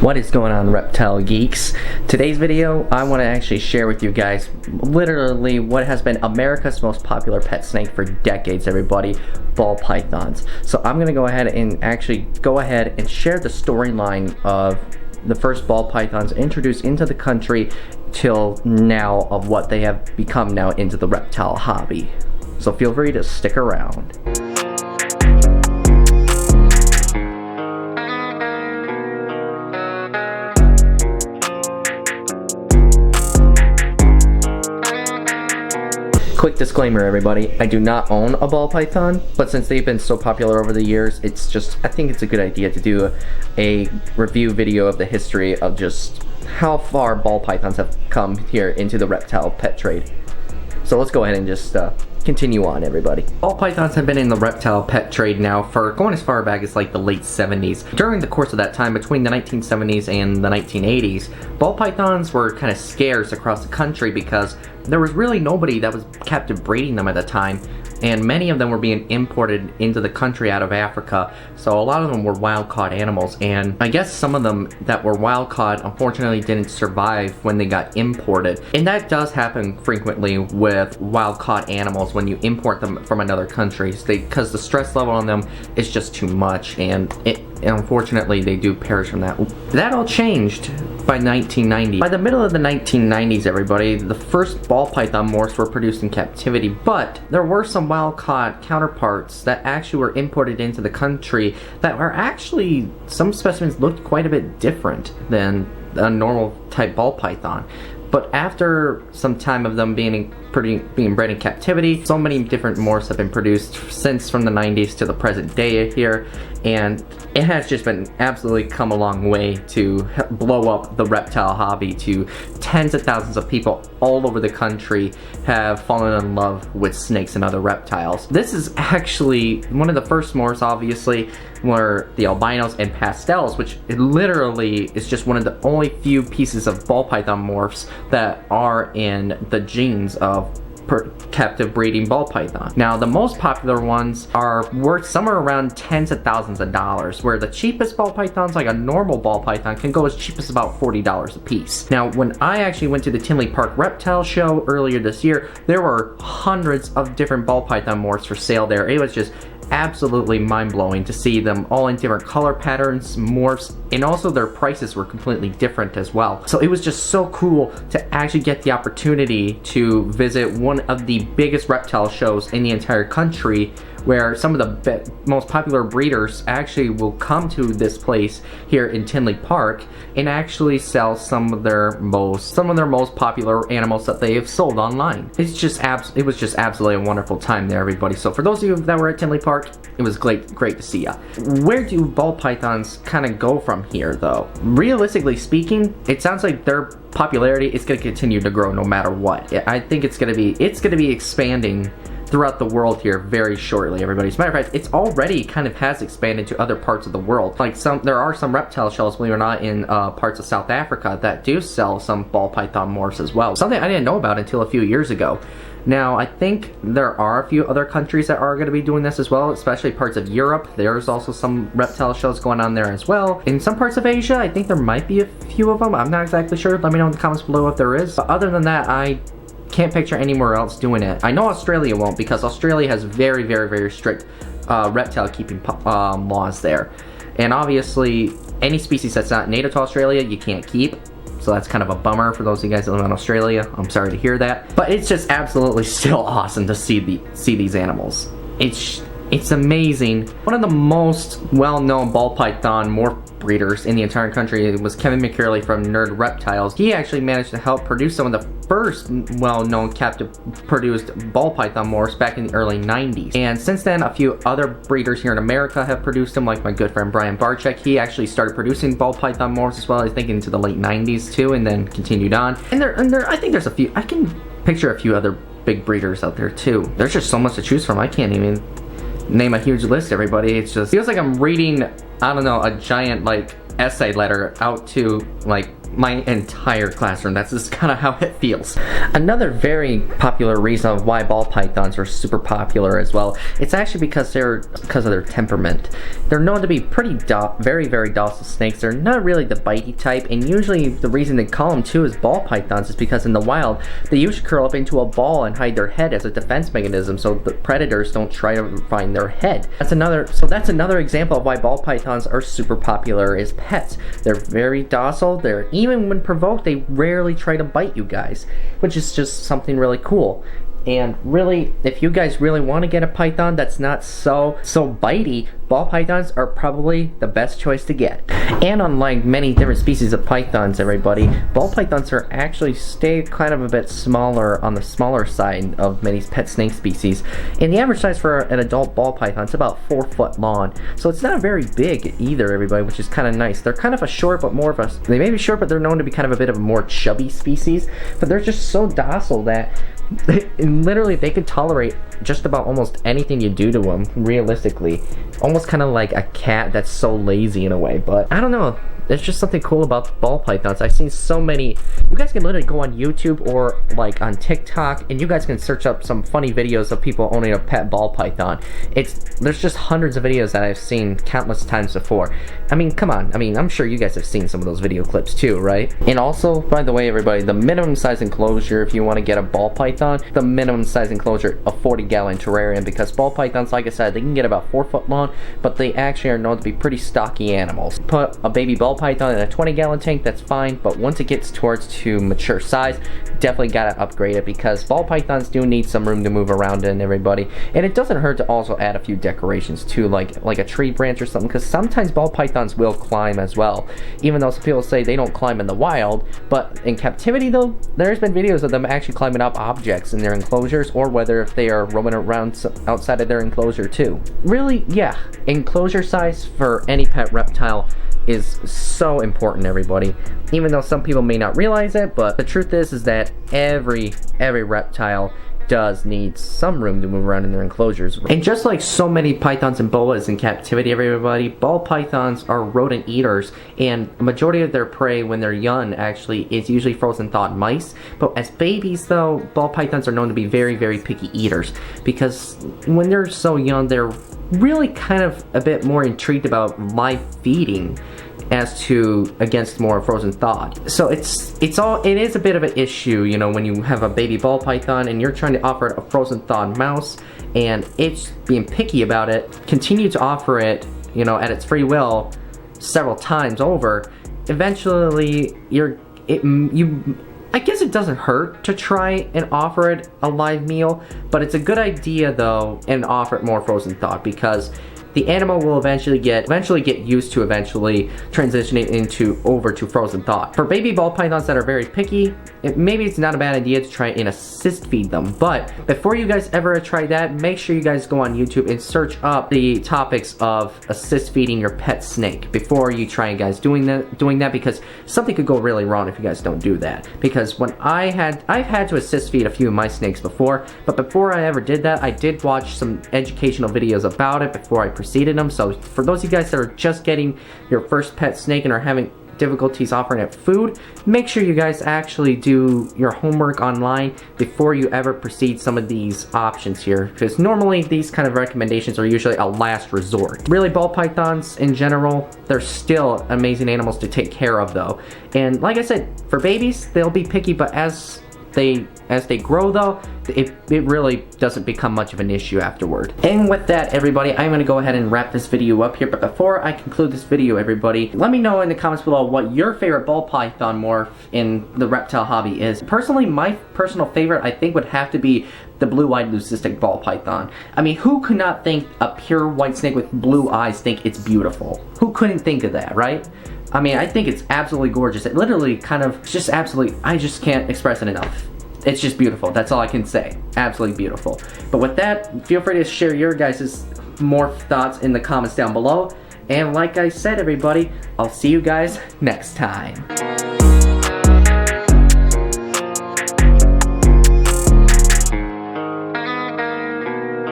What is going on, reptile geeks? Today's video, I want to actually share with you guys literally what has been America's most popular pet snake for decades, everybody, ball pythons. So I'm going to go ahead and share the storyline of the first ball pythons introduced into the country till now, of what they have become now into the reptile hobby. So feel free to stick around. Quick disclaimer, everybody, I do not own a ball python, but since they've been so popular over the years, I think it's a good idea to do a review video of the history of just how far ball pythons have come here into the reptile pet trade. So let's go ahead and just continue on, everybody. Ball pythons have been in the reptile pet trade now for going as far back as like the late 70s. During the course of that time, between the 1970s and the 1980s, ball pythons were kind of scarce across the country because there was really nobody that was captive breeding them at the time, and many of them were being imported into the country out of Africa, so a lot of them were wild-caught animals, and I guess some of them that were wild-caught unfortunately didn't survive when they got imported. And that does happen frequently with wild-caught animals when you import them from another country, because the stress level on them is just too much, and unfortunately they do perish from that. That all changed by 1990. By the middle of the 1990s, everybody, the first ball python morphs were produced in captivity, but there were some wild-caught counterparts that actually were imported into the country that are actually, some specimens looked quite a bit different than a normal type ball python. But after some time of them being bred in captivity, so many different morphs have been produced since, from the 90s to the present day here, and it has just been absolutely come a long way to blow up the reptile hobby. To tens of thousands of people all over the country have fallen in love with snakes and other reptiles. This is actually one of the first morphs, obviously, were the albinos and pastels, which literally is just one of the only few pieces of ball python morphs that are in the genes of captive breeding ball python. Now, the most popular ones are worth somewhere around tens of thousands of dollars, where the cheapest ball pythons, like a normal ball python, can go as cheap as about $40 a piece. Now, when I actually went to the Tinley Park Reptile Show earlier this year, there were hundreds of different ball python morphs for sale there. It was just absolutely mind-blowing to see them all in different color patterns, morphs, and also their prices were completely different as well. So it was just so cool to actually get the opportunity to visit one of the biggest reptile shows in the entire country, where some of the most popular breeders actually will come to this place here in Tinley Park and actually sell some of their most popular animals that they have sold online. It was just absolutely a wonderful time there, everybody. So for those of you that were at Tinley Park, it was great to see ya. Where do ball pythons kind of go from here, though? Realistically speaking, it sounds like their popularity is going to continue to grow no matter what. I think it's going to be expanding throughout the world here very shortly, everybody. As a matter of fact, it's already kind of has expanded to other parts of the world. Like there are some reptile shows, believe it or not, in parts of South Africa that do sell some ball python morphs as well. Something I didn't know about until a few years ago. Now, I think there are a few other countries that are going to be doing this as well, especially parts of Europe. There's also some reptile shows going on there as well. In some parts of Asia, I think there might be a few of them. I'm not exactly sure. Let me know in the comments below if there is. But other than that, I can't picture anywhere else doing it. I know Australia won't, because Australia has very, very, very strict reptile keeping laws there. And obviously, any species that's not native to Australia, you can't keep. So that's kind of a bummer for those of you guys that live in Australia. I'm sorry to hear that. But it's just absolutely still awesome to see these animals. It's amazing. One of the most well-known ball python morph breeders in the entire country was Kevin McCurley from Nerd Reptiles. He actually managed to help produce some of the first well-known captive produced ball python morphs back in the early 90s. And since then, a few other breeders here in America have produced them, like my good friend Brian Barczyk. He actually started producing ball python morphs as well, I think into the late 90s too, and then continued on. And I think there's a few, I can picture a few other big breeders out there too. There's just so much to choose from, I can't even name a huge list, everybody. It just feels like I'm reading, I don't know, a giant like essay letter out to like my entire classroom. That's just kind of how it feels. Another very popular reason of why ball pythons are super popular as well, it's actually because of their temperament. They're known to be pretty very, very docile snakes. They're not really the bitey type, and usually the reason they call them too as ball pythons is because in the wild, they usually curl up into a ball and hide their head as a defense mechanism so the predators don't try to find their head. That's another example of why ball pythons are super popular as pets. They're very docile. Even when provoked, they rarely try to bite you guys, which is just something really cool. And really, if you guys really want to get a python that's not so bitey, ball pythons are probably the best choice to get. And unlike many different species of pythons, everybody, ball pythons are actually stay kind of a bit smaller, on the smaller side of many pet snake species. And the average size for an adult ball python is about 4 foot long. So it's not very big either, everybody, which is kind of nice. They're kind of a short, but more of a, they may be short, but they're known to be kind of a bit of a more chubby species. But they're just so docile that literally they could tolerate just about almost anything you do to them, realistically. Almost kind of like a cat that's so lazy in a way, but I don't know. There's just something cool about ball pythons. I've seen so many. You guys can literally go on YouTube or like on TikTok, and you guys can search up some funny videos of people owning a pet ball python. There's just hundreds of videos that I've seen countless times before. I mean, come on. I mean, I'm sure you guys have seen some of those video clips too, right? And also, by the way, everybody, the minimum size enclosure if you want to get a ball python, the minimum size enclosure, a 40-gallon terrarium, because ball pythons, like I said, they can get about 4 foot long, but they actually are known to be pretty stocky animals. Put a baby ball python in a 20-gallon tank, that's fine, but once it gets towards to mature size, definitely gotta upgrade it, because ball pythons do need some room to move around in, everybody. And it doesn't hurt to also add a few decorations too, like a tree branch or something, because sometimes ball pythons will climb as well, even though some people say they don't climb in the wild. But in captivity though, there's been videos of them actually climbing up objects in their enclosures, or whether if they are roaming around outside of their enclosure too. Really, yeah, enclosure size for any pet reptile is so important, everybody. Even though some people may not realize it, but the truth is that every reptile does need some room to move around in their enclosures. And just like so many pythons and boas in captivity, everybody, ball pythons are rodent eaters, and a majority of their prey when they're young actually is usually frozen thawed mice. But as babies though, ball pythons are known to be very, very picky eaters, because when they're so young, they're really kind of a bit more intrigued about live feeding as to against more frozen thawed. So it is a bit of an issue, you know, when you have a baby ball python and you're trying to offer it a frozen thawed mouse and it's being picky about it, continue to offer it, you know, at its free will several times over. Eventually I guess it doesn't hurt to try and offer it a live meal, but it's a good idea though, and offer it more frozen thawed, because the animal will eventually get used to transitioning over to frozen thawed. For baby ball pythons that are very picky, maybe it's not a bad idea to try and assist feed them. But before you guys ever try that, make sure you guys go on YouTube and search up the topics of assist feeding your pet snake before you try guys doing that, because something could go really wrong if you guys don't do that. Because when I've had to assist feed a few of my snakes before, but before I ever did that, I did watch some educational videos about it before I proceeded them. So for those of you guys that are just getting your first pet snake and are having difficulties offering it food, make sure you guys actually do your homework online before you ever proceed some of these options here, because normally these kind of recommendations are usually a last resort. Really, ball pythons in general, they're still amazing animals to take care of though. And like I said, for babies, they'll be picky, but as they grow though, it really doesn't become much of an issue afterward. And with that, everybody, I'm going to go ahead and wrap this video up here. But before I conclude this video, everybody, let me know in the comments below what your favorite ball python morph in the reptile hobby is. Personally, my personal favorite, I think, would have to be the blue-eyed leucistic ball python. I mean, who could not think a pure white snake with blue eyes think it's beautiful? Who couldn't think of that, right? I mean, I think it's absolutely gorgeous. It literally kind of just absolutely, I just can't express it enough. It's just beautiful. That's all I can say. Absolutely beautiful. But with that, feel free to share your guys' morph thoughts in the comments down below. And like I said, everybody, I'll see you guys next time.